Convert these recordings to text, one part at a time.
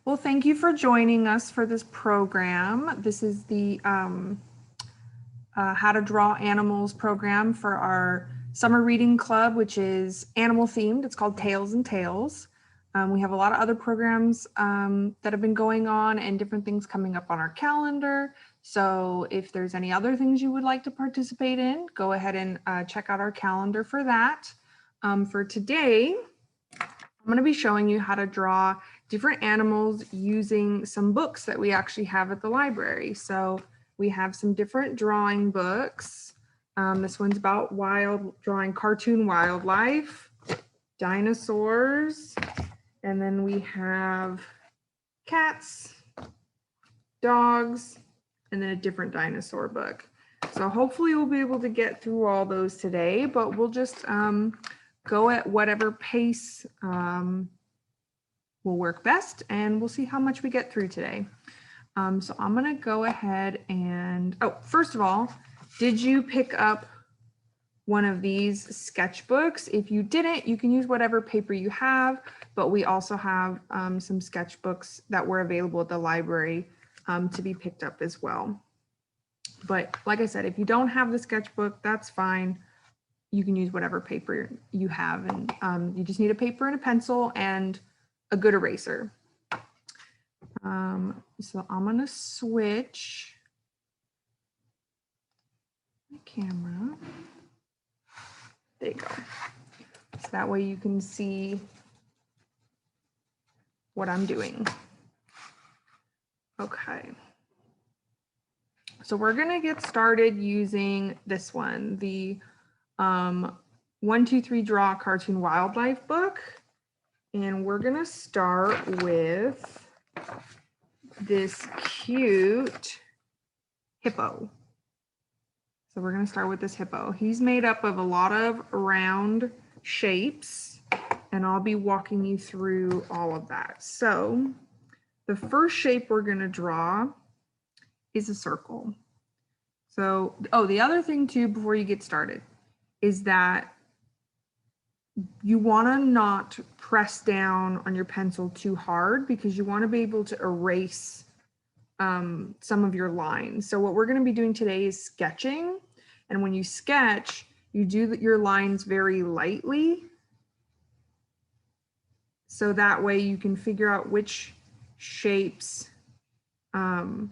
Well, thank you for joining us for this program. This is the How to Draw Animals program for our summer reading club, which is animal themed. It's called Tales and Tales. We have a lot of other programs that have been going on and different things coming up on our calendar. So if there's any other things you would like to participate in, go ahead and check out our calendar for that. For today, I'm going to be showing you how to draw different animals using some books that we actually have at the library. So we have some different drawing books. This one's about drawing cartoon wildlife, dinosaurs, and then we have cats, dogs, and then a different dinosaur book. So hopefully we'll be able to get through all those today, but we'll just go at whatever pace will work best, and we'll see how much we get through today. So I'm gonna go ahead and, first of all, did you pick up one of these sketchbooks? If you didn't, you can use whatever paper you have, but we also have some sketchbooks that were available at the library to be picked up as well. But like I said, if you don't have the sketchbook, that's fine. You can use whatever paper you have, and you just need a paper and a pencil and a good eraser. So I'm gonna switch my camera. There you go. So that way you can see what I'm doing. Okay. So we're gonna get started using this one, the 1, 2, 3 Draw Cartoon Wildlife book. And we're gonna start with this cute hippo. So we're gonna start with this hippo. He's made up of a lot of round shapes, and I'll be walking you through all of that. So the first shape we're gonna draw is a circle. So, the other thing too, before you get started, is that you want to not press down on your pencil too hard, because you want to be able to erase some of your lines. So what we're going to be doing today is sketching. And when you sketch, you do your lines very lightly. So that way you can figure out which shapes will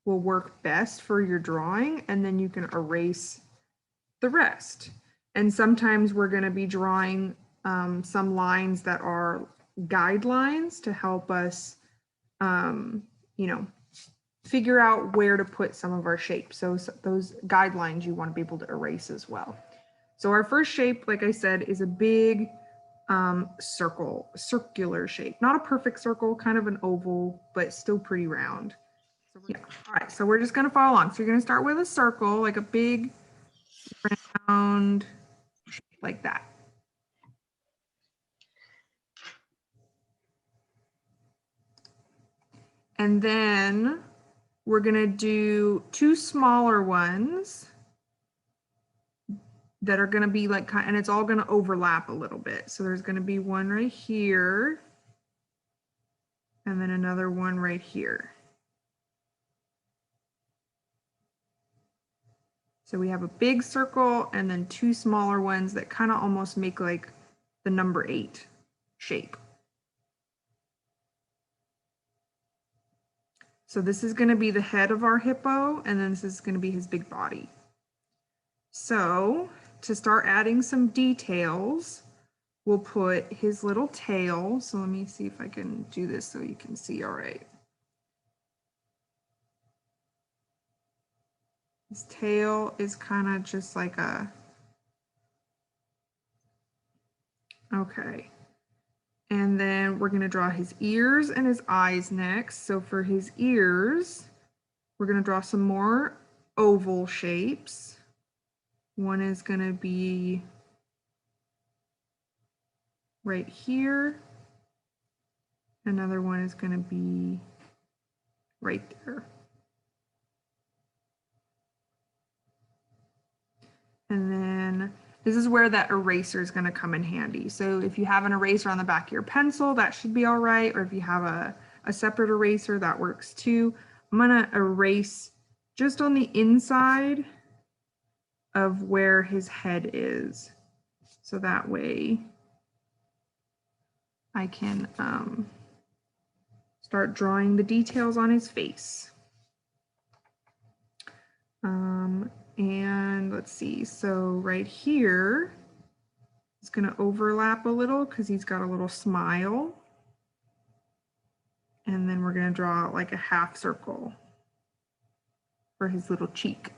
work best for your drawing, and then you can erase the rest. And sometimes we're going to be drawing some lines that are guidelines to help us, figure out where to put some of our shapes. So those guidelines you want to be able to erase as well. So our first shape, like I said, is a big circular shape. Not a perfect circle, kind of an oval, but still pretty round. Yeah. All right, so we're just going to follow along. So you're going to start with a circle, like a big round shape like that. And then we're going to do 2 smaller ones that are going to be like, and it's all going to overlap a little bit. So there's going to be one right here, and then another one right here. So we have a big circle and then 2 smaller ones that kind of almost make like the number 8 shape. So this is going to be the head of our hippo, and then this is going to be his big body. So to start adding some details, we'll put his little tail. So let me see if I can do this so you can see all right. His tail is kind of just like a, okay. And then we're going to draw his ears and his eyes next. So for his ears, we're going to draw some more oval shapes. One is going to be right here. Another one is going to be right there. And then This is where that eraser is going to come in handy. So if you have an eraser on the back of your pencil, that should be all right. Or if you have a separate eraser, that works too. I'm going to erase just on the inside of where his head is. So that way I can start drawing the details on his face. And let's see, so right here, it's going to overlap a little because he's got a little smile. And then we're going to draw like a half circle for his little cheek.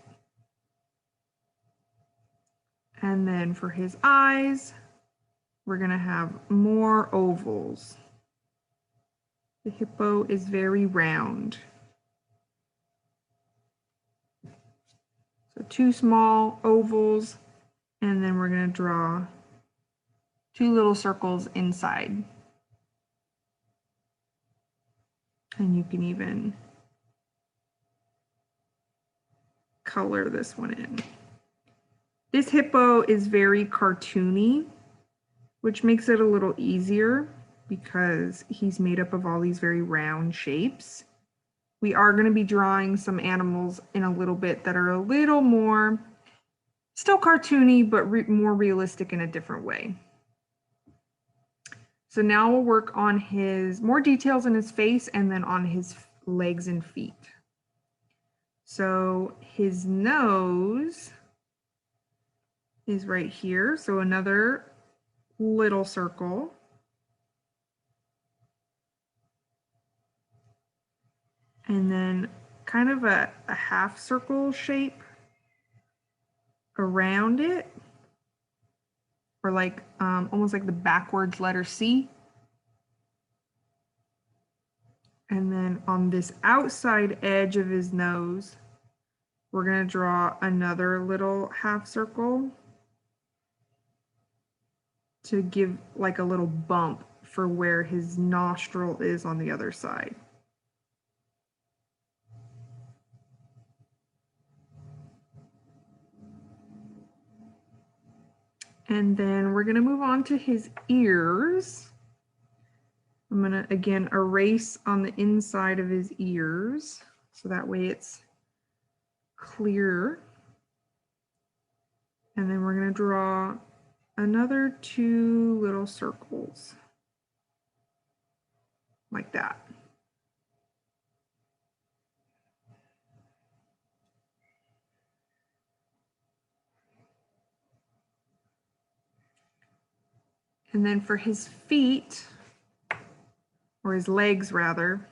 And then for his eyes, we're going to have more ovals. The hippo is very round. So 2 small ovals, and then we're going to draw 2 little circles inside. And you can even color this one in. This hippo is very cartoony, which makes it a little easier because he's made up of all these very round shapes. We are going to be drawing some animals in a little bit that are a little more, still cartoony, but more realistic in a different way. So now we'll work on his more details in his face and then on his legs and feet. So his nose is right here. So another little circle. And then kind of a half circle shape around it, or like almost like the backwards letter C. And then on this outside edge of his nose, we're going to draw another little half circle to give like a little bump for where his nostril is on the other side. And then we're going to move on to his ears. I'm going to, again, erase on the inside of his ears, so that way it's clear. And then we're going to draw another 2 little circles, like that. And then for his feet, or his legs rather,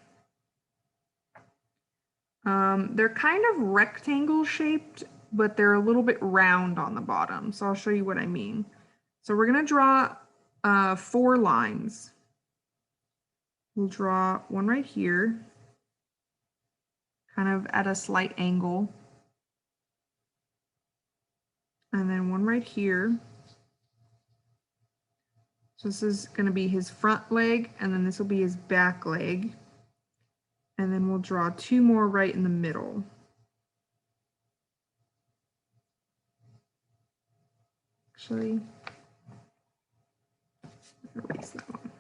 they're kind of rectangle shaped, but they're a little bit round on the bottom. So I'll show you what I mean. So we're going to draw 4 lines. We'll draw one right here, kind of at a slight angle. And then one right here. So this is going to be his front leg, and then this will be his back leg. And then we'll draw 2 more right in the middle. Actually, erase that one.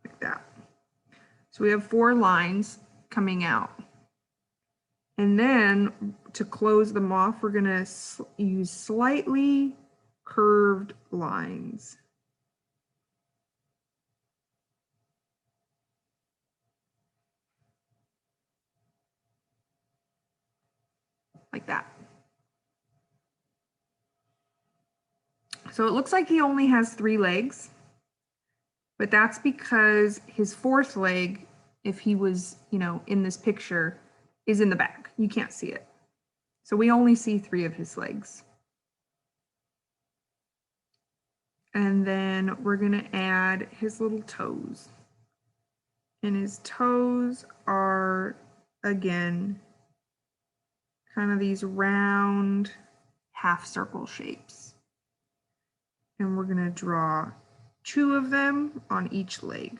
Like that. So we have 4 lines coming out. And then to close them off, we're going to use slightly curved lines. Like that. So it looks like he only has 3 legs, but that's because his 4th leg, if he was, in this picture, is in the back. You can't see it. So we only see 3 of his legs. And then we're going to add his little toes. And his toes are, again, kind of these round half circle shapes. And we're going to draw 2 of them on each leg.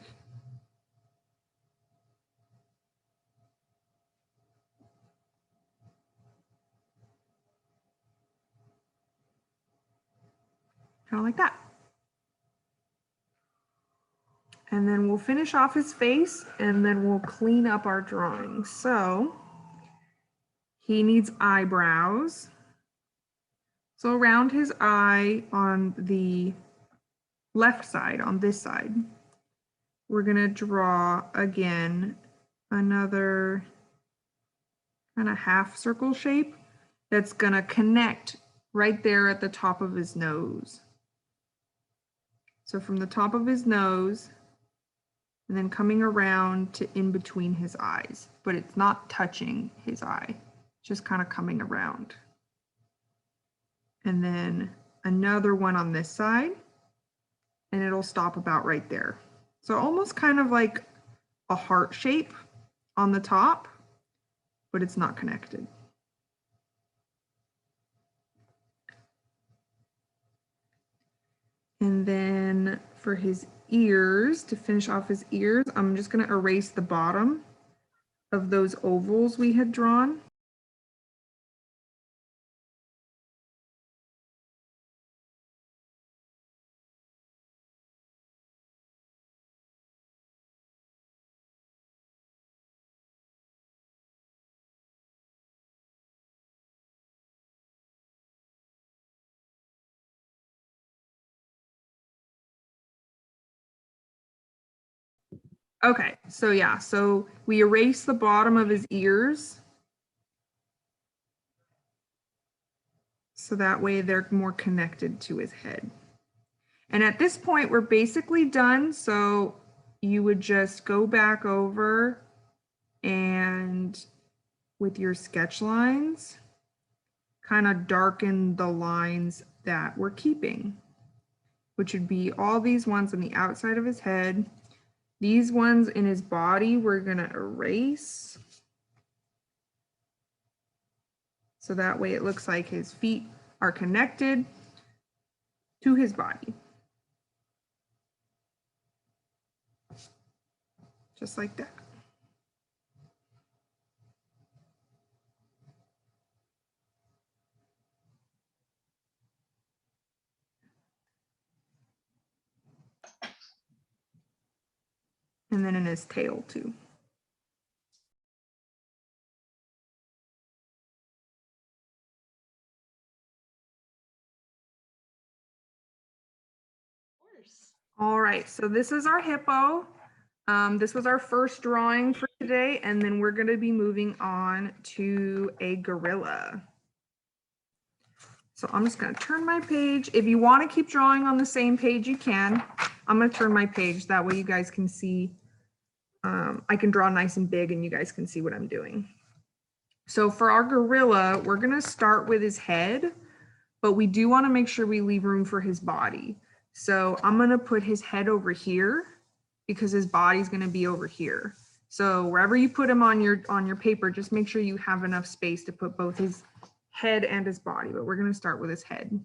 kind of like that. And then we'll finish off his face and then we'll clean up our drawing. So he needs eyebrows. So around his eye on the left side, on this side, we're gonna draw again another kind of half circle shape that's gonna connect right there at the top of his nose. So from the top of his nose, and then coming around to in between his eyes, but it's not touching his eye, just kind of coming around. And then another one on this side, and it'll stop about right there. So almost kind of like a heart shape on the top, but it's not connected. And then for his ears, to finish off his ears, I'm just going to erase the bottom of those ovals we had drawn. Okay, so yeah, so we erase the bottom of his ears. So that way they're more connected to his head. And at this point, we're basically done. So you would just go back over and with your sketch lines, kind of darken the lines that we're keeping, which would be all these ones on the outside of his head. These ones in his body, we're gonna erase. So that way it looks like his feet are connected to his body. Just like that. And then in his tail too. All right, so this is our hippo. This was our first drawing for today, and then we're gonna be moving on to a gorilla. So I'm just gonna turn my page. If you wanna keep drawing on the same page, you can. I'm gonna turn my page, that way you guys can see. I can draw nice and big and you guys can see what I'm doing. So for our gorilla, we're gonna start with his head, but we do wanna make sure we leave room for his body. So I'm gonna put his head over here because his body's gonna be over here. So wherever you put him on your paper, just make sure you have enough space to put both his head and his body, but we're gonna start with his head.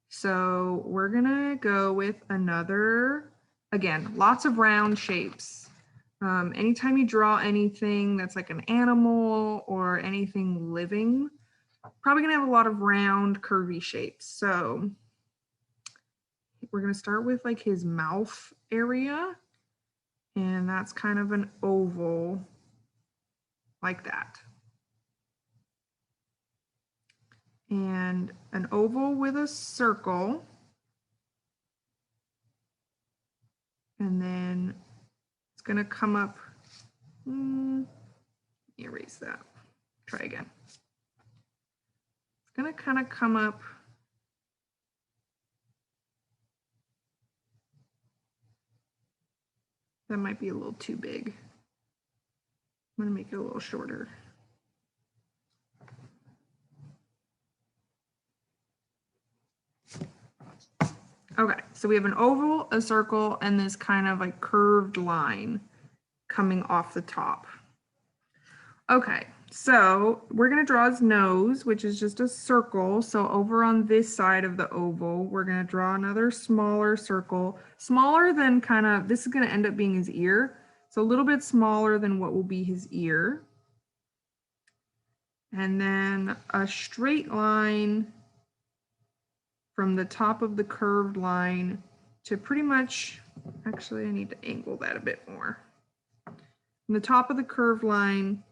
So we're gonna go with another, again, lots of round shapes. Anytime you draw anything that's like an animal or anything living, probably gonna have a lot of round curvy shapes. So we're gonna start with like his mouth area, and that's kind of an oval like that. And an oval with a circle. And then it's gonna come up, erase that, try again. It's gonna kind of come up that might be a little too big. I'm gonna make it a little shorter. Okay, so we have an oval, a circle, and this kind of like curved line coming off the top. Okay, so we're gonna draw his nose, which is just a circle. So over on this side of the oval, we're gonna draw another smaller circle, smaller than kind of, this is gonna end up being his ear. So a little bit smaller than what will be his ear. And then a straight line from the top of the curved line to pretty much, actually I need to angle that a bit more. From the top of the curved line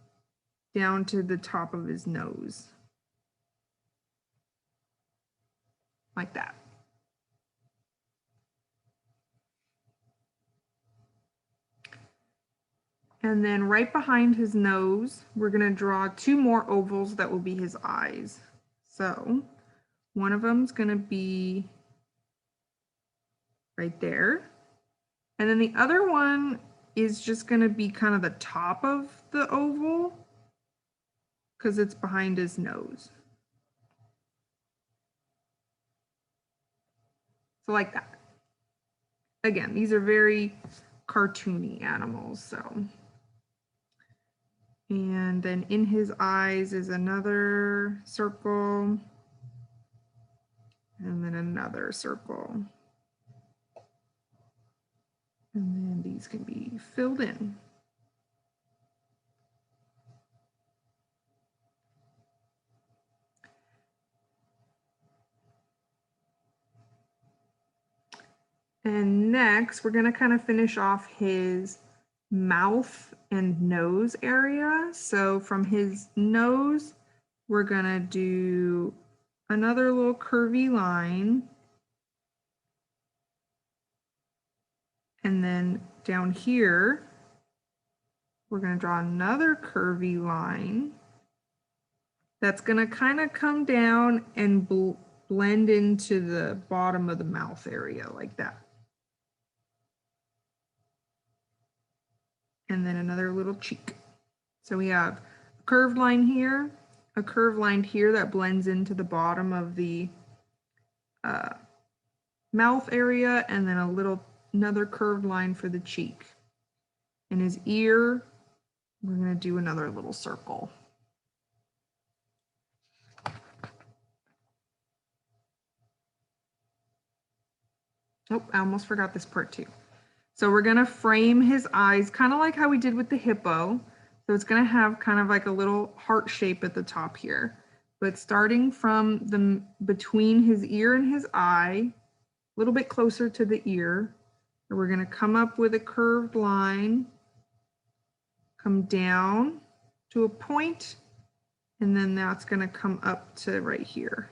down to the top of his nose. Like that. And then right behind his nose, we're going to draw two more ovals that will be his eyes. So one of them is going to be right there. And then the other one is just going to be kind of the top of the oval because it's behind his nose. So like that. Again, these are very cartoony animals, so. And then in his eyes is another circle. And then another circle. And then these can be filled in. And next, we're going to kind of finish off his mouth and nose area. So from his nose, we're going to do another little curvy line. And then down here, we're going to draw another curvy line that's going to kind of come down and blend into the bottom of the mouth area like that. And then another little cheek. So we have a curved line here, a curved line here that blends into the bottom of the mouth area, and then another curved line for the cheek. In his ear, we're going to do another little circle. Oh, I almost forgot this part too. So we're going to frame his eyes kind of like how we did with the hippo. So it's going to have kind of like a little heart shape at the top here. But starting from between his ear and his eye, a little bit closer to the ear, we're going to come up with a curved line, come down to a point, and then that's going to come up to right here.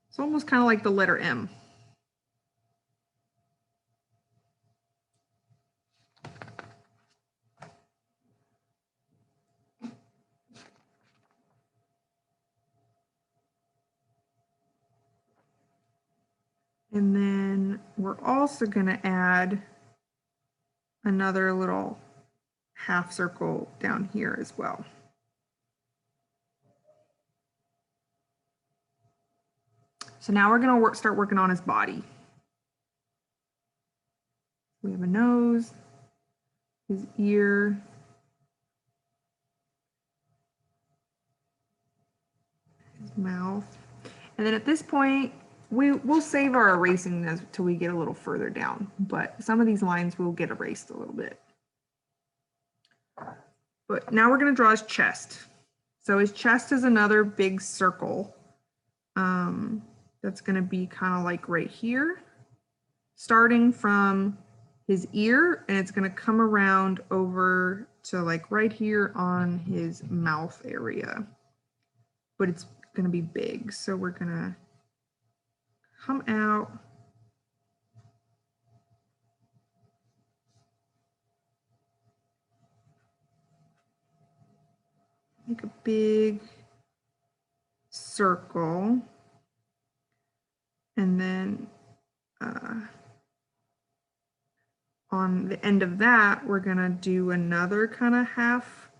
It's almost kind of like the letter M. And then we're also going to add another little half circle down here as well. So now we're going to start working on his body. We have a nose, his ear, his mouth. And then at this point, we'll save our erasing until we get a little further down, but some of these lines will get erased a little bit. But now we're going to draw his chest. So his chest is another big circle. That's going to be kind of like right here, starting from his ear, and it's going to come around over to like right here on his mouth area. But it's going to be big, so we're going to come out. Make a big circle. And then on the end of that, we're going to do another kind of half,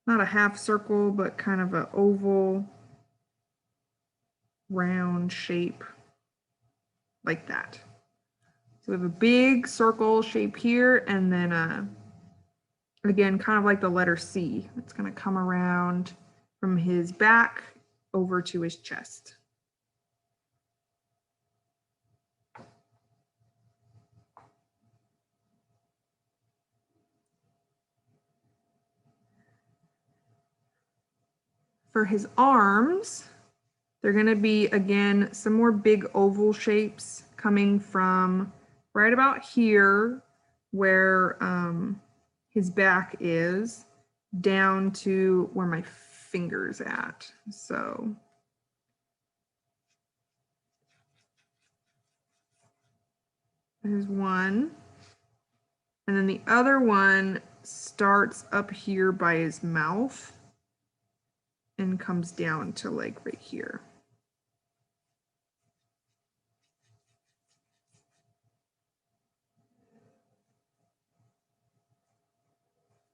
not a half circle, but kind of an oval round shape like that. So we have a big circle shape here, and then again, kind of like the letter C. It's going to come around from his back over to his chest. For his arms, they're going to be, again, some more big oval shapes coming from right about here where his back is down to where my finger's at. So there's one. And then the other one starts up here by his mouth and comes down to like right here.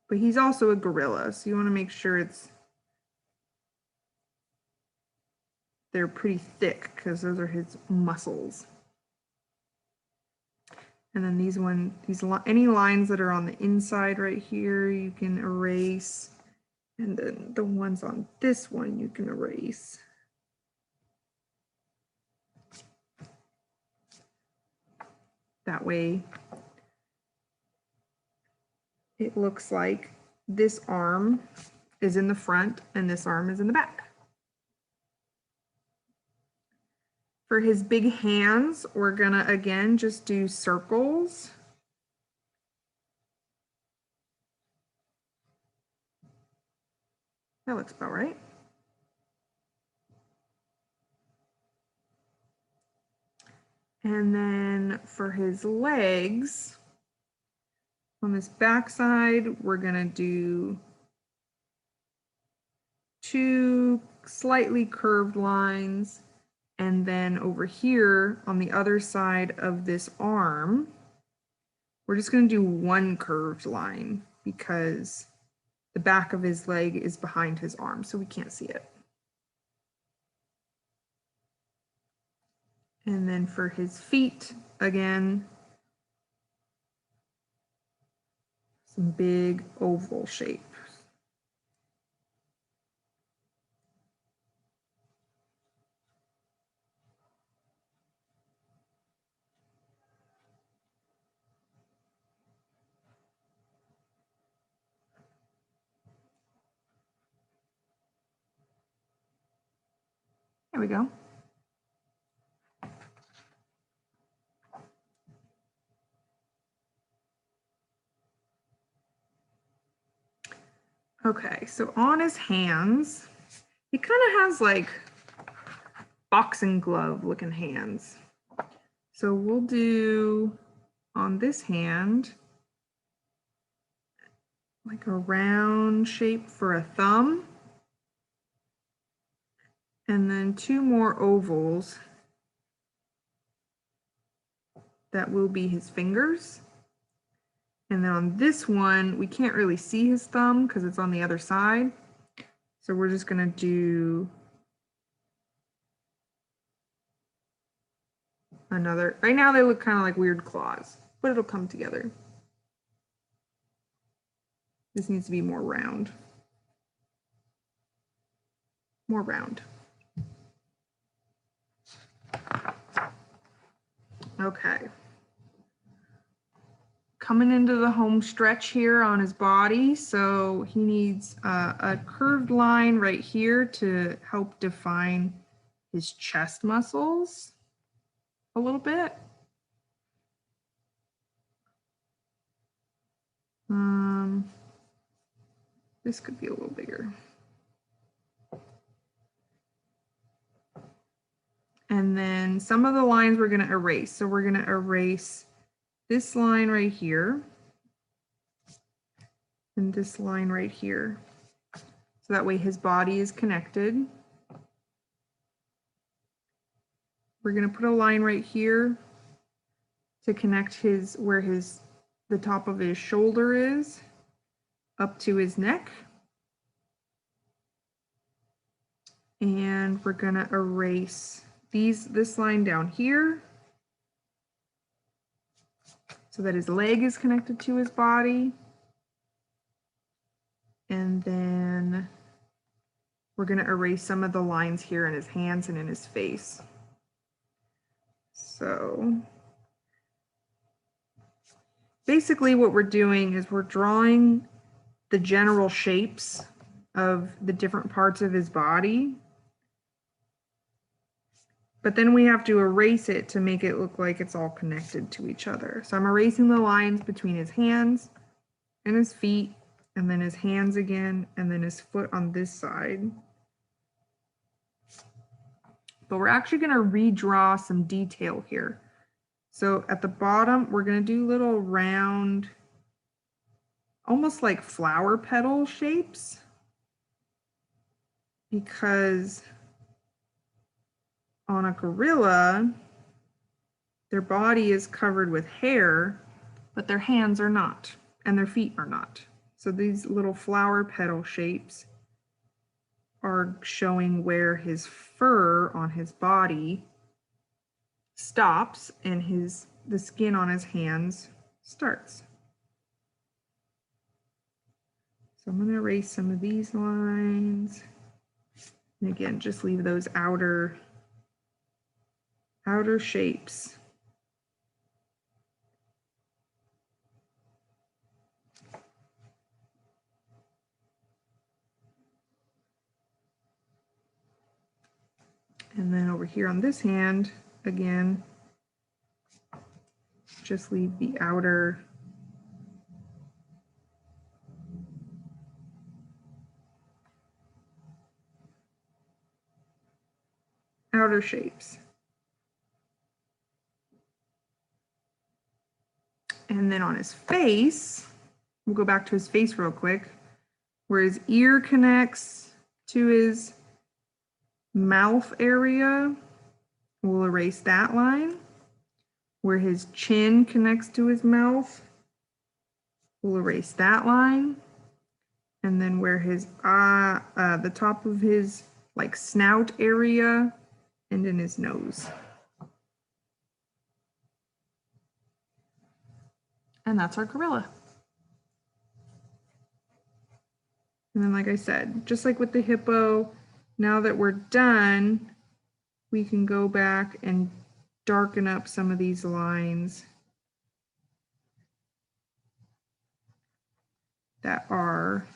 But he's also a gorilla, so you want to make sure they're pretty thick because those are his muscles. And then any lines that are on the inside right here, you can erase. And then the ones on this one, you can erase. That way, it looks like this arm is in the front and this arm is in the back. For his big hands, we're gonna, again, just do circles. That looks about right. And then for his legs, on this back side, we're gonna do 2 slightly curved lines. And then over here on the other side of this arm, we're just going to do 1 curved line because the back of his leg is behind his arm, so we can't see it. And then for his feet, again, some big oval shape. There we go. Okay, so on his hands, he kind of has like boxing glove looking hands. So we'll do on this hand like a round shape for a thumb. And then 2 more ovals that will be his fingers. And then on this one, we can't really see his thumb because it's on the other side. So we're just gonna do another. Right now they look kind of like weird claws, but it'll come together. This needs to be more round. More round. Okay. Coming into the home stretch here on his body, so he needs a curved line right here to help define his chest muscles a little bit. This could be a little bigger. And then some of the lines we're going to erase. So we're going to erase this line right here and this line right here. So that way his body is connected. We're going to put a line right here to connect the top of his shoulder is up to his neck. And we're going to erase this line down here so that his leg is connected to his body. And then we're going to erase some of the lines here in his hands and in his face. So basically what we're doing is we're drawing the general shapes of the different parts of his body. But then we have to erase it to make it look like it's all connected to each other. So I'm erasing the lines between his hands and his feet, and then his hands again, and then his foot on this side. But we're actually going to redraw some detail here. So at the bottom, we're going to do little round, almost like flower petal shapes, because on a gorilla, their body is covered with hair, but their hands are not, and their feet are not. So these little flower petal shapes are showing where his fur on his body stops and the skin on his hands starts. So I'm going to erase some of these lines. And again, just leave those outer shapes. And then over here on this hand, again, just leave the outer shapes. And then on his face, we'll go back to his face real quick, where his ear connects to his mouth area. We'll erase that line. Where his chin connects to his mouth, we'll erase that line. And then where his the top of his like snout area and in his nose. And that's our gorilla. And then, like I said, just like with the hippo, now that we're done, we can go back and darken up some of these lines that are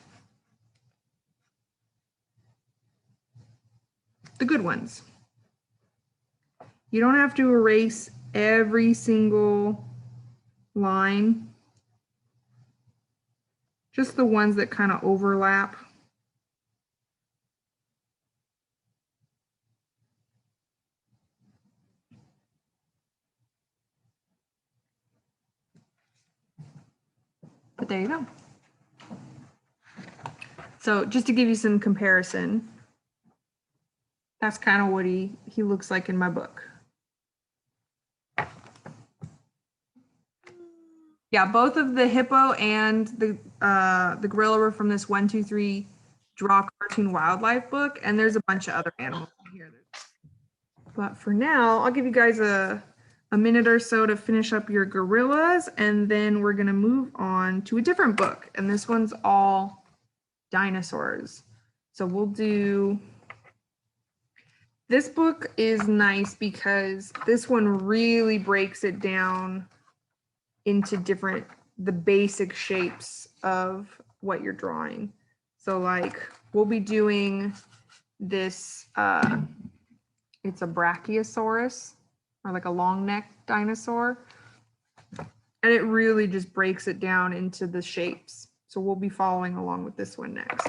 the good ones. You don't have to erase every single line, just the ones that kind of overlap. But there you go. So just to give you some comparison, that's kind of what he looks like in my book. Yeah, both of the hippo and the gorilla were from this 1, 2, 3 Draw Cartoon Wildlife book, and there's a bunch of other animals in here. But for now, I'll give you guys a minute or so to finish up your gorillas, and then we're gonna move on to a different book, and this one's all dinosaurs. So we'll do, this book is nice because this one really breaks it down into the basic shapes of what you're drawing. So like we'll be doing this, it's a brachiosaurus, or like a long neck dinosaur. And it really just breaks it down into the shapes. So we'll be following along with this one next.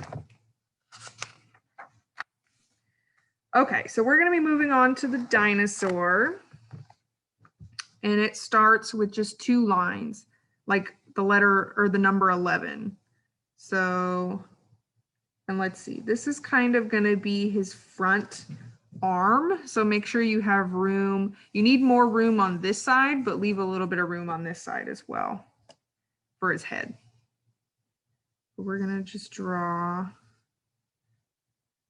Okay, so we're gonna be moving on to the dinosaur. And it starts with just 2 lines, like the letter or the number 11. So, and let's see, this is kind of gonna be his front arm. So make sure you have room. You need more room on this side, but leave a little bit of room on this side as well for his head. We're gonna just draw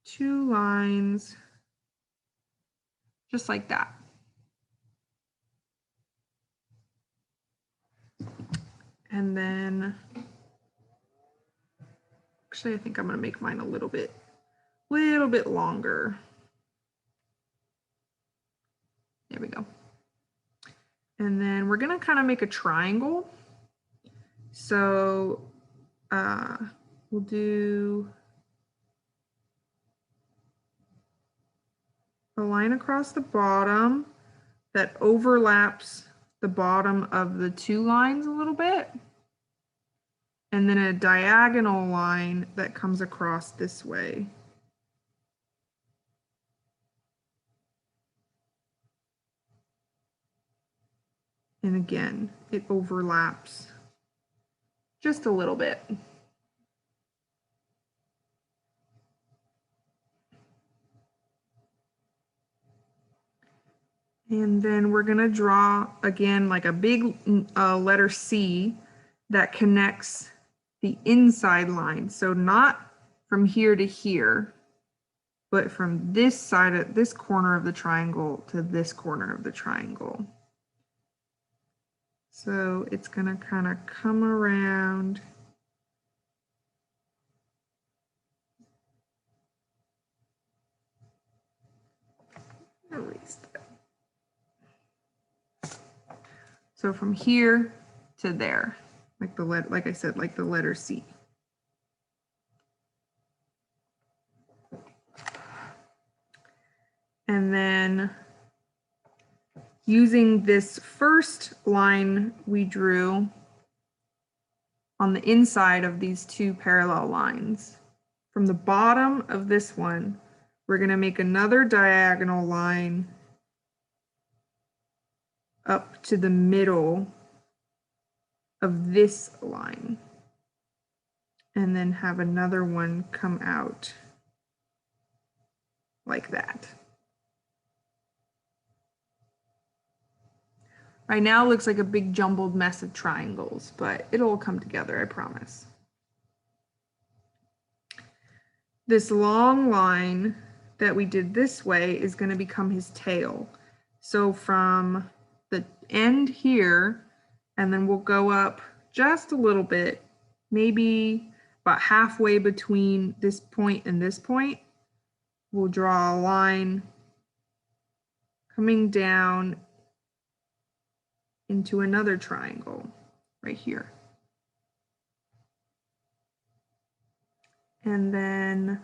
2 lines just like that. And then, actually, I think I'm gonna make mine a little bit longer. There we go. And then we're gonna kind of make a triangle. So we'll do a line across the bottom that overlaps the bottom of the two lines a little bit, and then a diagonal line that comes across this way. And again, it overlaps just a little bit. And then we're going to draw again like a big letter C that connects the inside line. So not from here to here, but from this side of this corner of the triangle to this corner of the triangle. So it's going to kind of come around. Erase that. So from here to there, like I said, like the letter C. And then using this first line we drew on the inside of these two parallel lines, from the bottom of this one, we're going to make another diagonal line up to the middle of this line, and then have another one come out like that. Right now it looks like a big jumbled mess of triangles, but it'll all come together, I promise. This long line that we did this way is going to become his tail. So from the end here, and then we'll go up just a little bit, maybe about halfway between this point and this point, we'll draw a line coming down into another triangle right here. And then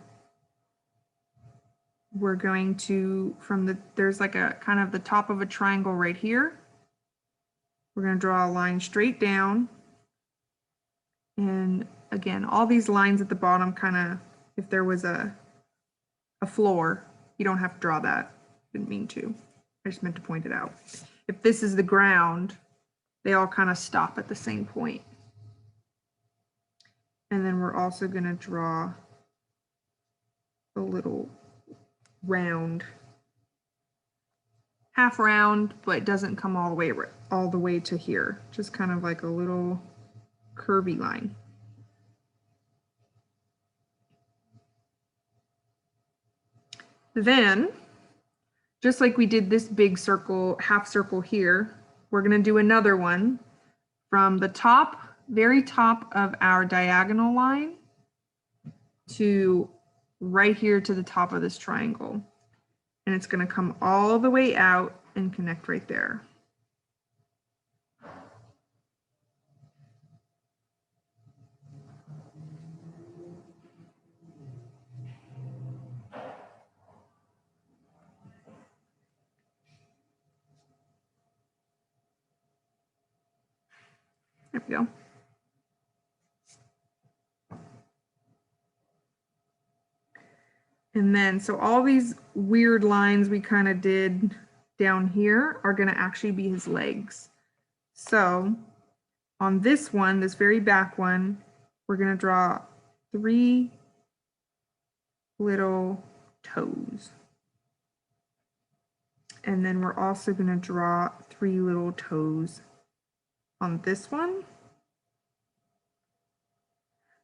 we're going to, there's like a kind of the top of a triangle right here. We're going to draw a line straight down. And again, all these lines at the bottom kind of, if there was a floor, you don't have to draw that. Didn't mean to. I just meant to point it out. If this is the ground, they all kind of stop at the same point. And then we're also going to draw a little round, half round, but it doesn't come all the way to here. Just kind of like a little curvy line. Then, just like we did this big circle, half circle here, we're going to do another one from the top, very top of our diagonal line to right here to the top of this triangle. And it's going to come all the way out and connect right there. There we go. And then, so all these weird lines we kind of did down here are going to actually be his legs. So on this one, this very back one, we're going to draw 3 little toes. And then we're also going to draw 3 little toes on this one.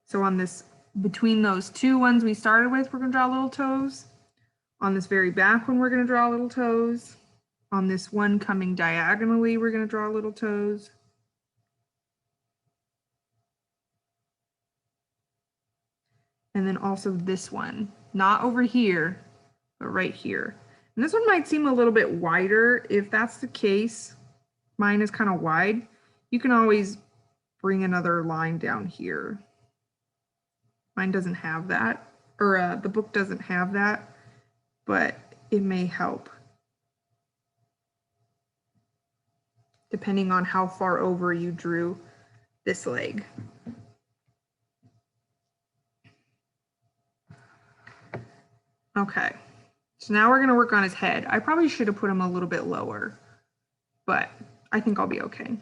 So on this, between those two ones we started with, we're going to draw little toes. On this very back one, we're going to draw little toes. On this one coming diagonally, we're going to draw little toes. And then also this one, not over here, but right here. And this one might seem a little bit wider. If that's the case, mine is kind of wide. You can always bring another line down here. Mine doesn't have that, or the book doesn't have that, but it may help, depending on how far over you drew this leg. Okay, so now we're going to work on his head. I probably should have put him a little bit lower, but I think I'll be okay.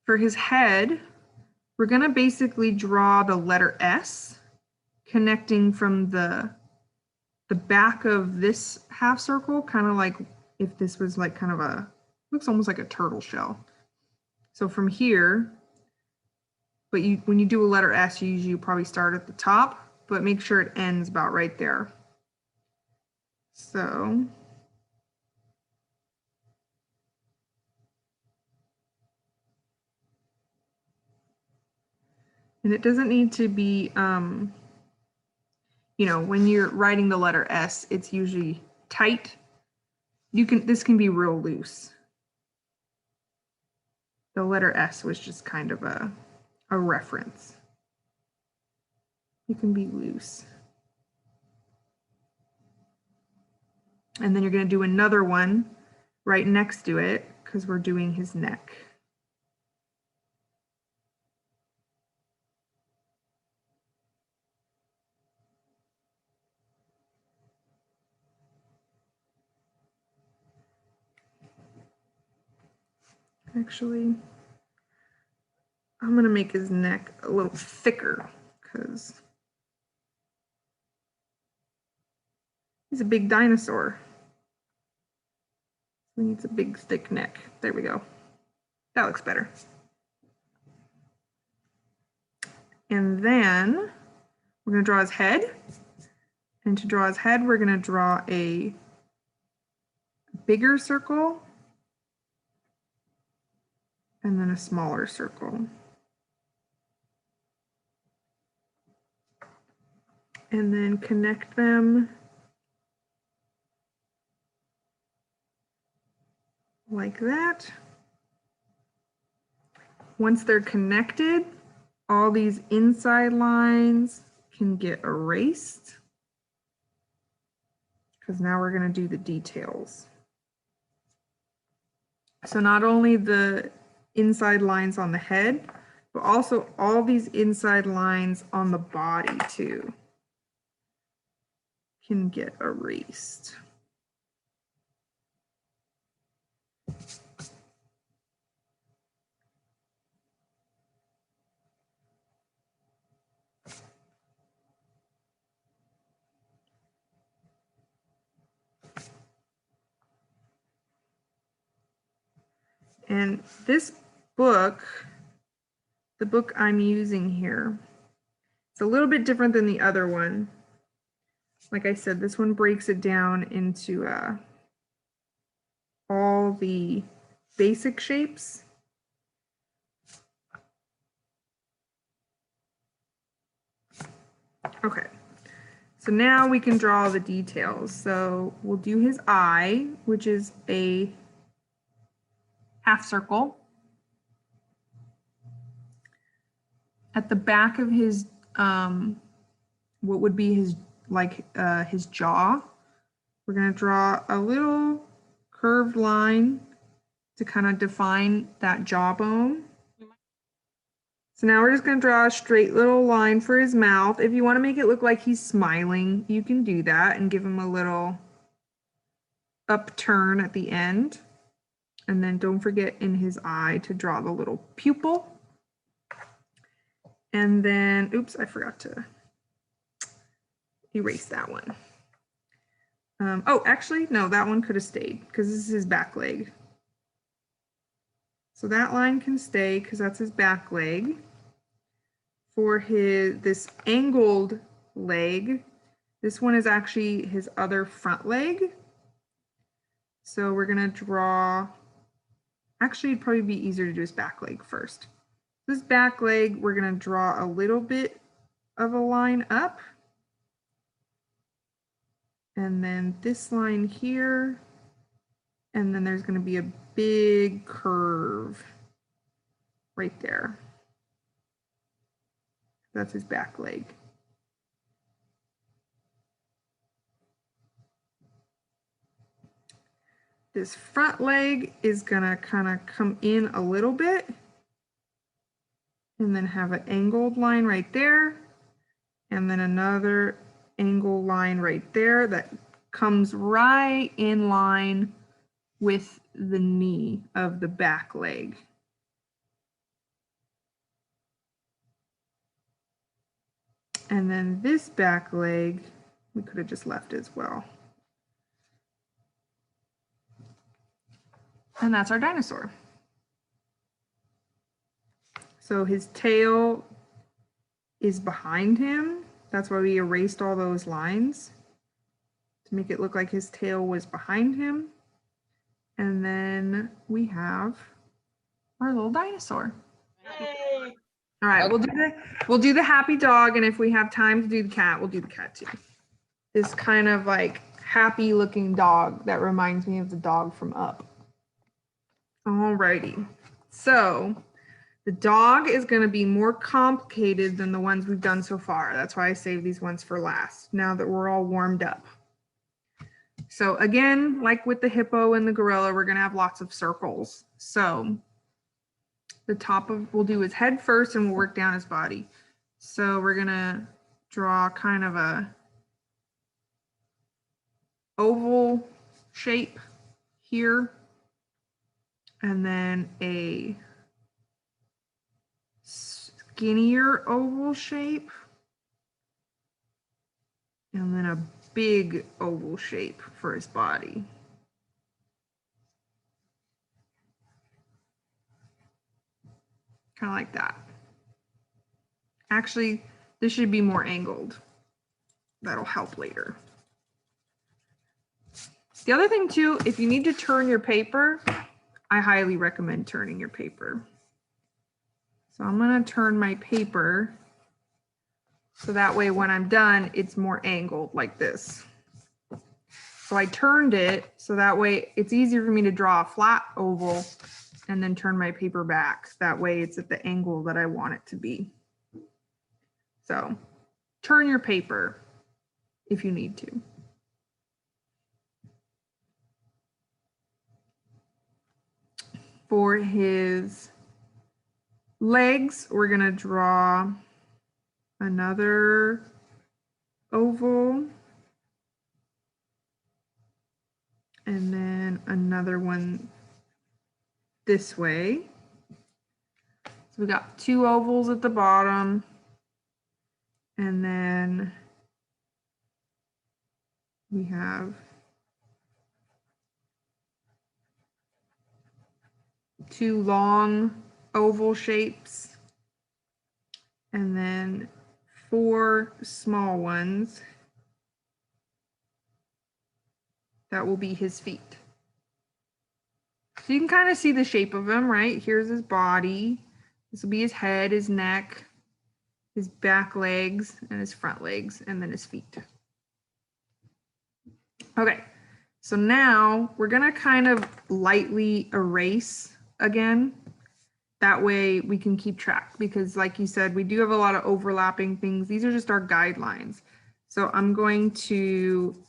For his head, we're going to basically draw the letter S connecting from the back of this half circle, kind of like if this was like kind of a, looks almost like a turtle shell. So from here, but when you do a letter S, you usually probably start at the top, but make sure it ends about right there. So and it doesn't need to be, you know, when you're writing the letter S, it's usually tight. This can be real loose. The letter S was just kind of a reference. You can be loose. And then you're going to do another one right next to it because we're doing his neck. Actually, I'm going to make his neck a little thicker because he's a big dinosaur. He needs a big, thick neck. There we go. That looks better. And then we're going to draw his head. And to draw his head, we're going to draw a bigger circle and then a smaller circle. And then connect them like that. Once they're connected, all these inside lines can get erased because now we're going to do the details. So not only the inside lines on the head, but also all these inside lines on the body too can get erased. And this book, the book I'm using here, it's a little bit different than the other one. Like I said, this one breaks it down into all the basic shapes. Okay, so now we can draw the details. So we'll do his eye, which is a half circle. At the back of his, what would be his, his jaw, we're going to draw a little curved line to kind of define that jawbone. So now we're just going to draw a straight little line for his mouth. If you want to make it look like he's smiling, you can do that and give him a little upturn at the end. And then don't forget in his eye to draw the little pupil. And then, oops, I forgot to erase that one. Oh, actually, no, that one could have stayed because this is his back leg. So that line can stay because that's his back leg. For this angled leg, this one is actually his other front leg. So we're going to draw, actually it'd probably be easier to do his back leg first. This back leg, we're going to draw a little bit of a line up. And then this line here. And then there's going to be a big curve right there. That's his back leg. This front leg is gonna kind of come in a little bit and then have an angled line right there, and then another angle line right there that comes right in line with the knee of the back leg. And then this back leg, we could have just left as well. And that's our dinosaur. So his tail is behind him. That's why we erased all those lines to make it look like his tail was behind him. And then we have our little dinosaur. Yay. All right, we'll do the happy dog, and if we have time to do the cat, we'll do the cat too. This kind of like happy looking dog that reminds me of the dog from Up. Alrighty, so the dog is going to be more complicated than the ones we've done so far. That's why I saved these ones for last, now that we're all warmed up. So again, like with the hippo and the gorilla, we're going to have lots of circles. So the top of, we'll do his head first and we'll work down his body. So we're going to draw kind of a oval shape here, and then a skinnier oval shape, and then a big oval shape for his body. Kind of like that. Actually, this should be more angled. That'll help later. The other thing too, if you need to turn your paper, I highly recommend turning your paper. So I'm going to turn my paper so that way when I'm done, it's more angled like this. So I turned it so that way it's easier for me to draw a flat oval and then turn my paper back. That way it's at the angle that I want it to be. So turn your paper if you need to. For his legs, we're going to draw another oval and then another one this way. So we got two ovals at the bottom, and then we have two long oval shapes, and then four small ones that will be his feet. So you can kind of see the shape of him, right? Here's his body. This will be his head, his neck, his back legs, and his front legs, and then his feet. Okay, so now we're gonna kind of lightly erase again. That way we can keep track, because like you said, we do have a lot of overlapping things. These are just our guidelines. So I'm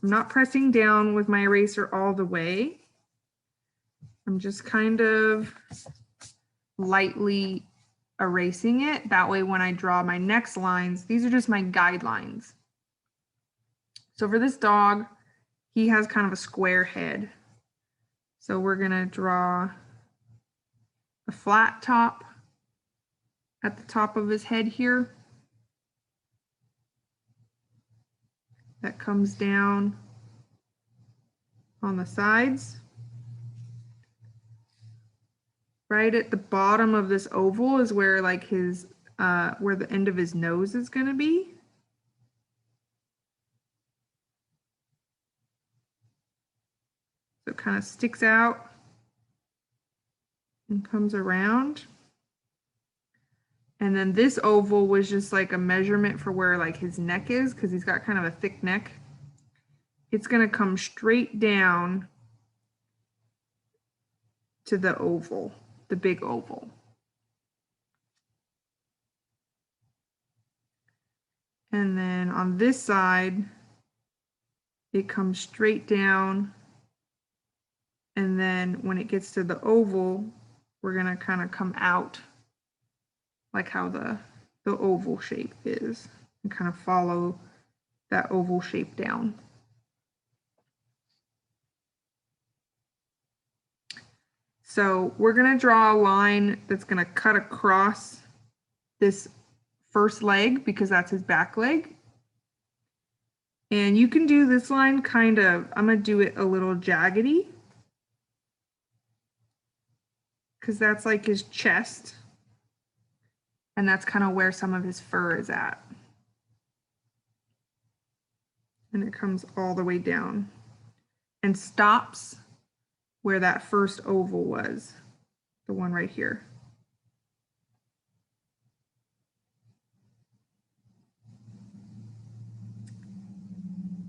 not pressing down with my eraser all the way. I'm just kind of lightly erasing it. That way when I draw my next lines, these are just my guidelines. So for this dog, he has kind of a square head. So we're gonna draw a flat top at the top of his head here. That comes down on the sides. Right at the bottom of this oval is where like his, where the end of his nose is gonna be. So it kind of sticks out and comes around. And then this oval was just like a measurement for where like his neck is, because he's got kind of a thick neck. It's gonna come straight down to the oval, the big oval. And then on this side, it comes straight down And then when it gets to the oval, we're going to kind of come out like how the oval shape is and kind of follow that oval shape down. So we're going to draw a line that's going to cut across this first leg because that's his back leg. And you can do this line kind of, I'm going to do it a little jaggedy because that's like his chest. And that's kind of where some of his fur is at. And it comes all the way down and stops where that first oval was, the one right here.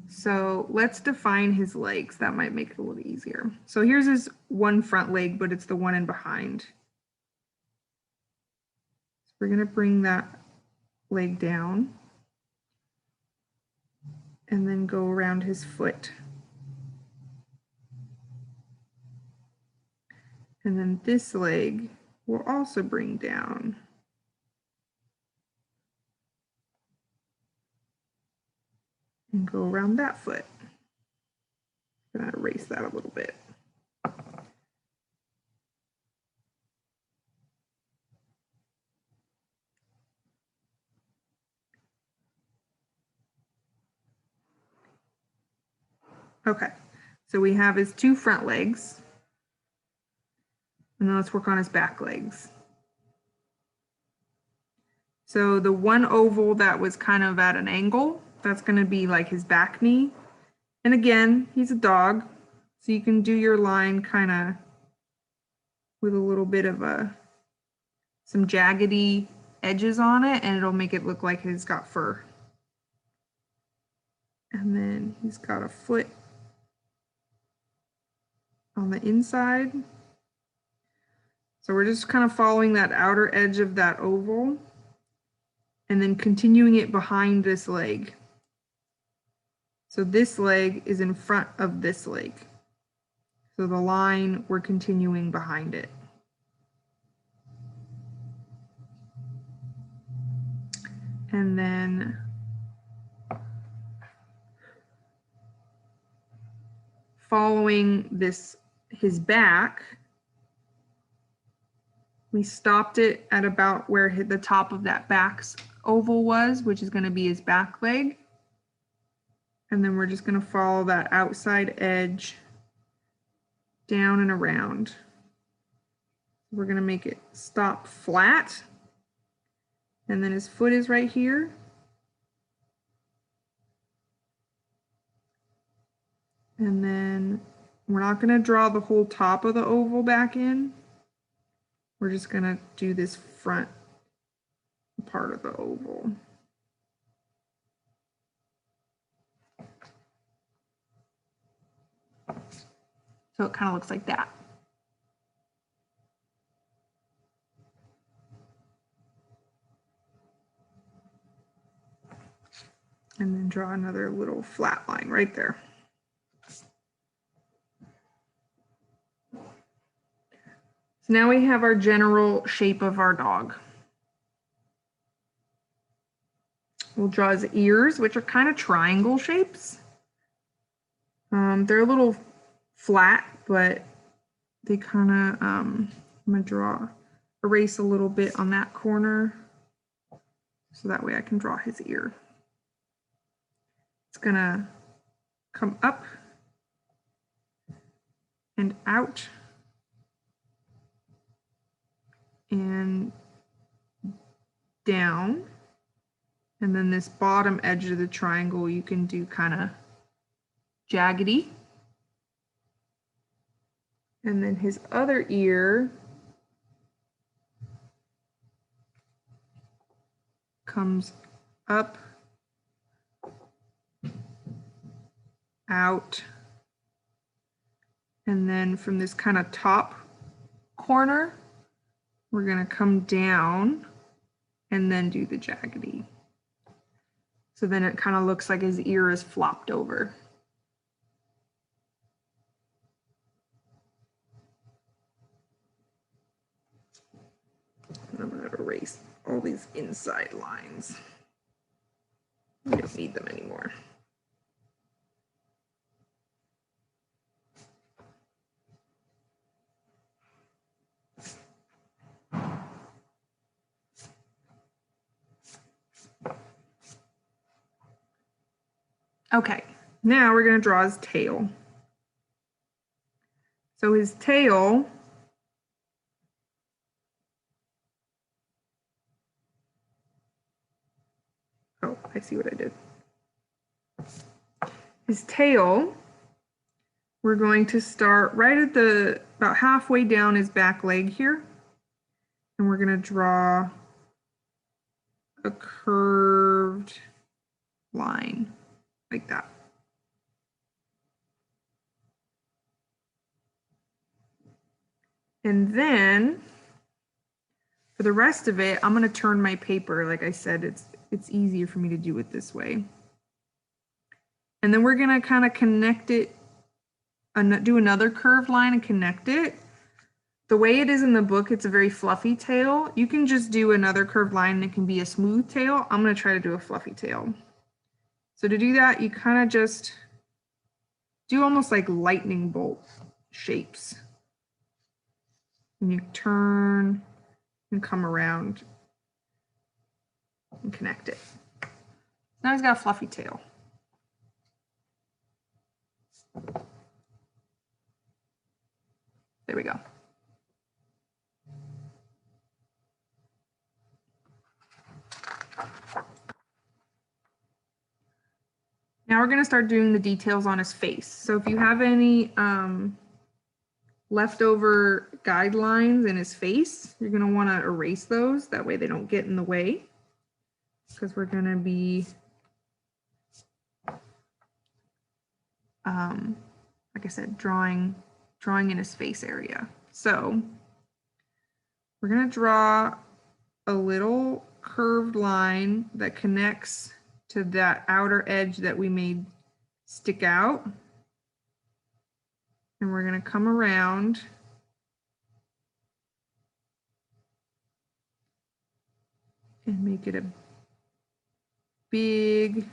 So let's define his legs. That might make it a little easier. So here's his one front leg, but it's the one in behind. So we're going to bring that leg down and then go around his foot. And then this leg we'll also bring down. And go around that foot. I'm going to erase that a little bit. Okay, so we have his two front legs. And then let's work on his back legs. So the one oval that was kind of at an angle, that's going to be like his back knee. And again, he's a dog, so you can do your line kind of with a little bit of some jaggedy edges on it, and it'll make it look like he's got fur. And then he's got a foot on the inside. So we're just kind of following that outer edge of that oval and then continuing it behind this leg. So this leg is in front of this leg. So the line, we're continuing behind it. And then following this, his back, we stopped it at about where the top of that back's oval was, which is going to be his back leg. And then we're just going to follow that outside edge down and around. We're going to make it stop flat. And then his foot is right here. And then we're not going to draw the whole top of the oval back in. We're just going to do this front part of the oval. So it kind of looks like that. And then draw another little flat line right there. So now we have our general shape of our dog. We'll draw his ears, which are kind of triangle shapes. They're a little flat, but they kind of, I'm going to erase a little bit on that corner so that way I can draw his ear. It's going to come up and out and down. And then this bottom edge of the triangle, you can do kind of jaggedy. And then his other ear comes up, out, and then from this kind of top corner, we're going to come down and then do the jaggedy. So then it kind of looks like his ear is flopped over. erase all these inside lines. We don't need them anymore. Okay, now we're going to draw his tail. So his tail oh, I see what I did. His tail, we're going to start right at the about halfway down his back leg here. And we're going to draw a curved line like that. And then for the rest of it, I'm going to turn my paper. Like I said, it's easier for me to do it this way. And then we're going to kind of connect it, do another curved line and connect it. The way it is in the book, it's a very fluffy tail. You can just do another curved line and it can be a smooth tail. I'm going to try to do a fluffy tail. So to do that, you kind of just do almost like lightning bolt shapes. And you turn and come around and connect it. Now he's got a fluffy tail. There we go. Now we're going to start doing the details on his face. So if you have any leftover guidelines in his face, you're going to want to erase those. That way they don't get in the way. Because we're going to be, like I said, drawing in his face area. So we're going to draw a little curved line that connects to that outer edge that we made stick out. And we're going to come around and make it a big,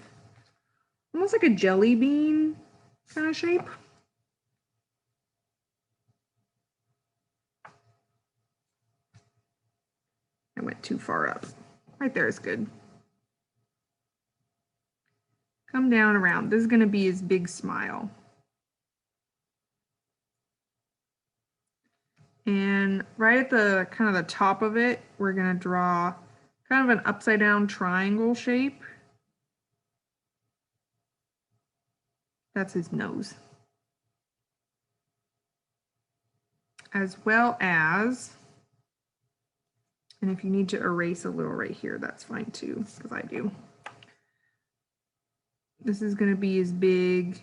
almost like a jelly bean kind of shape. I went too far up. Right there is good. Come down around. This is going to be his big smile. And right at the kind of the top of it, we're going to draw kind of an upside down triangle shape. That's his nose. As well as, and if you need to erase a little right here, that's fine too, because I do. This is going to be his big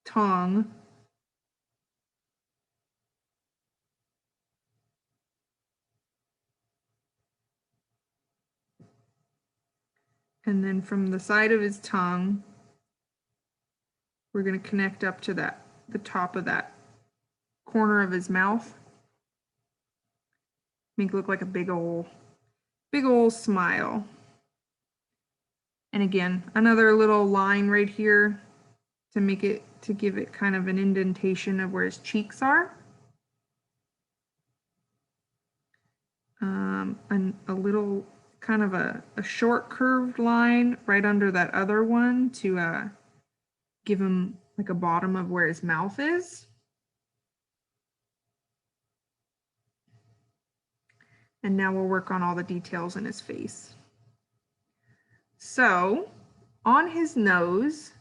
tongue. And then from the side of his tongue, we're going to connect up to that, the top of that corner of his mouth. Make it look like a big old smile. And again, another little line right here to make it, to give it kind of an indentation of where his cheeks are. And a little kind of a short curved line right under that other one to give him like a bottom of where his mouth is. And now we'll work on all the details in his face. So on his nose,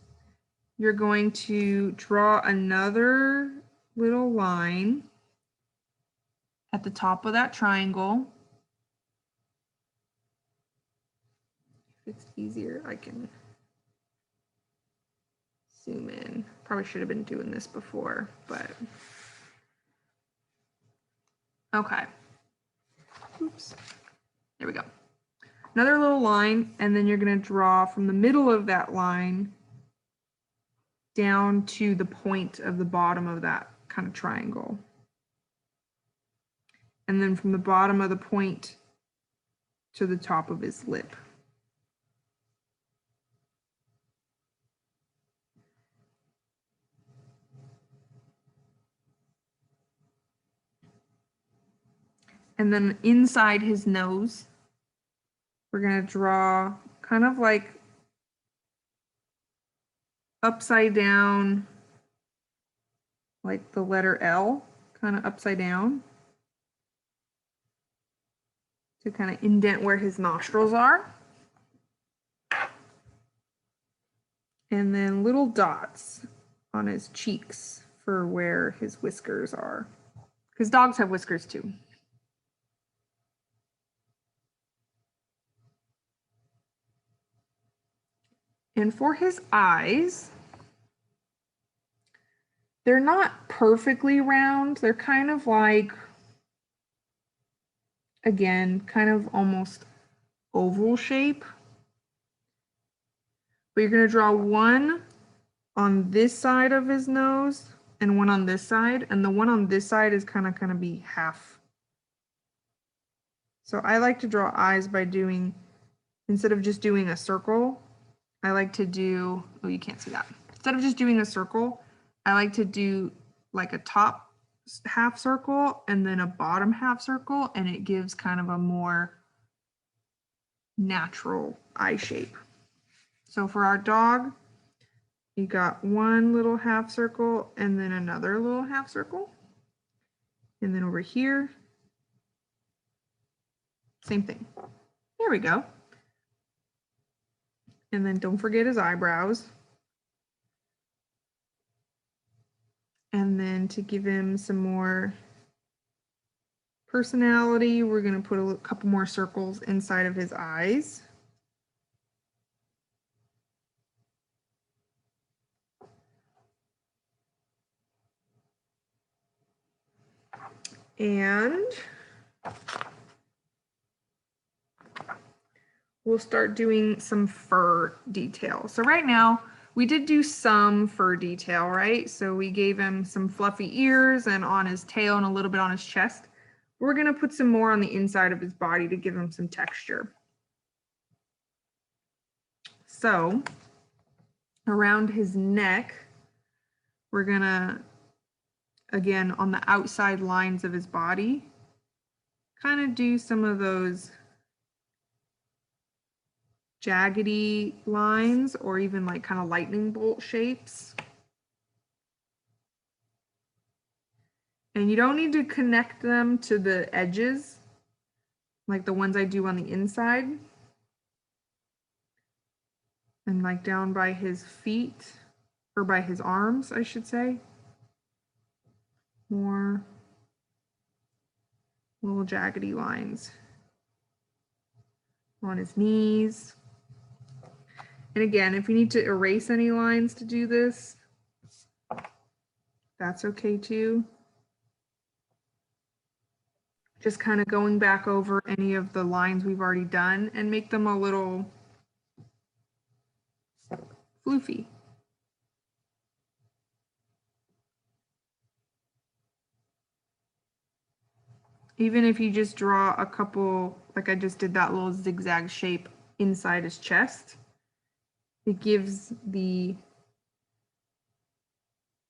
you're going to draw another little line at the top of that triangle. If it's easier, I can zoom in. Probably should have been doing this before, but okay. Oops. There we go. Another little line, and then you're going to draw from the middle of that line down to the point of the bottom of that kind of triangle. And then from the bottom of the point to the top of his lip. And then inside his nose, we're going to draw kind of like upside down, like the letter L, kind of upside down, to kind of indent where his nostrils are. And then little dots on his cheeks for where his whiskers are, because dogs have whiskers too. And for his eyes, they're not perfectly round. They're kind of like, again, kind of almost oval shape. But you're going to draw one on this side of his nose and one on this side. And the one on this side is kind of going to be half. So I like to draw eyes by doing, instead of just doing a circle, I like to do, oh, you can't see that. Instead of just doing a circle, I like to do like a top half circle and then a bottom half circle, and it gives kind of a more natural eye shape. So for our dog, you got one little half circle and then another little half circle. And then over here, same thing. There we go. And then don't forget his eyebrows. And then to give him some more personality, we're going to put a couple more circles inside of his eyes. And we'll start doing some fur detail. So right now, we did do some fur detail, right? So we gave him some fluffy ears and on his tail and a little bit on his chest. We're going to put some more on the inside of his body to give him some texture. So around his neck, we're going to, again, on the outside lines of his body, kind of do some of those jaggedy lines or even like kind of lightning bolt shapes. And you don't need to connect them to the edges like the ones I do on the inside. And like down by his feet, or by his arms, I should say. More little jaggedy lines on his knees. And again, if you need to erase any lines to do this, that's okay too. Just kind of going back over any of the lines we've already done and make them a little floofy. Even if you just draw a couple, like I just did that little zigzag shape inside his chest, it gives the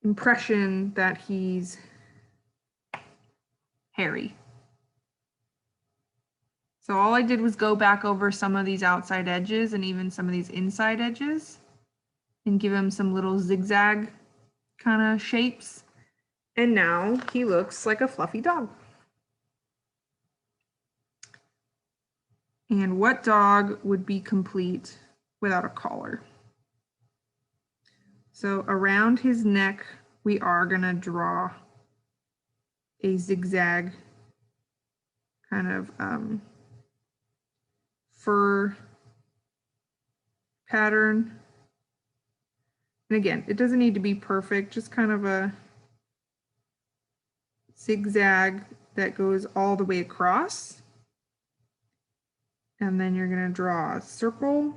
impression that he's hairy. So all I did was go back over some of these outside edges and even some of these inside edges and give him some little zigzag kind of shapes. And now he looks like a fluffy dog. And what dog would be complete without a collar? So around his neck, we are going to draw a zigzag kind of fur pattern. And again, it doesn't need to be perfect, just kind of a zigzag that goes all the way across. And then you're going to draw a circle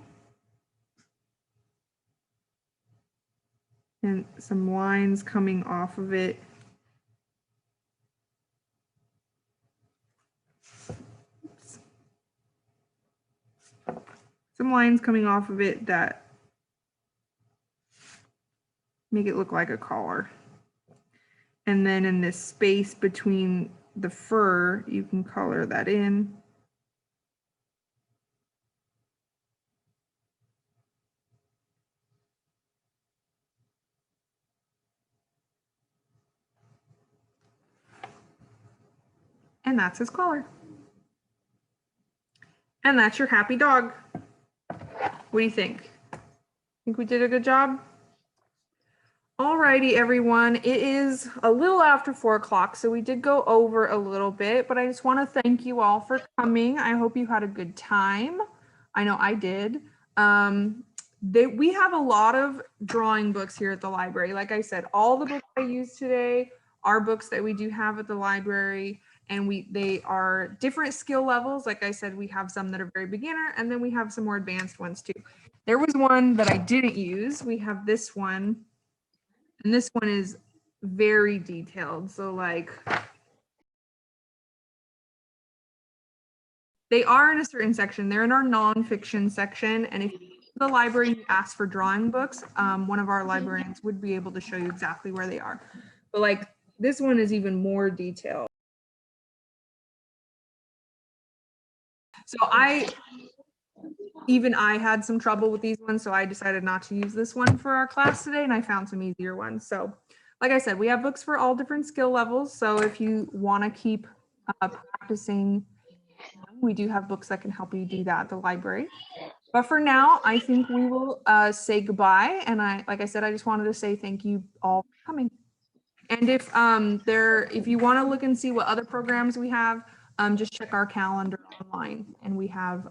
and some lines coming off of it. Oops. some lines coming off of it that make it look like a collar. And then in this space between the fur, you can color that in. And that's his collar. And that's your happy dog. What do you think? Think we did a good job? Alrighty, everyone. It is a little after 4 o'clock, so we did go over a little bit, but I just want to thank you all for coming. I hope you had a good time. I know I did. We have a lot of drawing books here at the library. Like I said, all the books I used today are books that we do have at the library, and they are different skill levels. Like I said, we have some that are very beginner, and then we have some more advanced ones too. There was one that I didn't use. We have this one. And this one is very detailed. So like they are in a certain section. They're in our nonfiction section. And if the library asks for drawing books, one of our librarians would be able to show you exactly where they are. But like this one is even more detailed. So I had some trouble with these ones, so I decided not to use this one for our class today, and I found some easier ones. So like I said, we have books for all different skill levels. So if you want to keep practicing, we do have books that can help you do that at the library. But for now, I think we will say goodbye. And like I said, I just wanted to say thank you all for coming. And if you want to look and see what other programs we have, just check our calendar online, and we have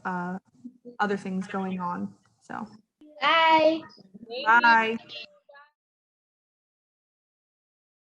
other things going on. So Bye. bye.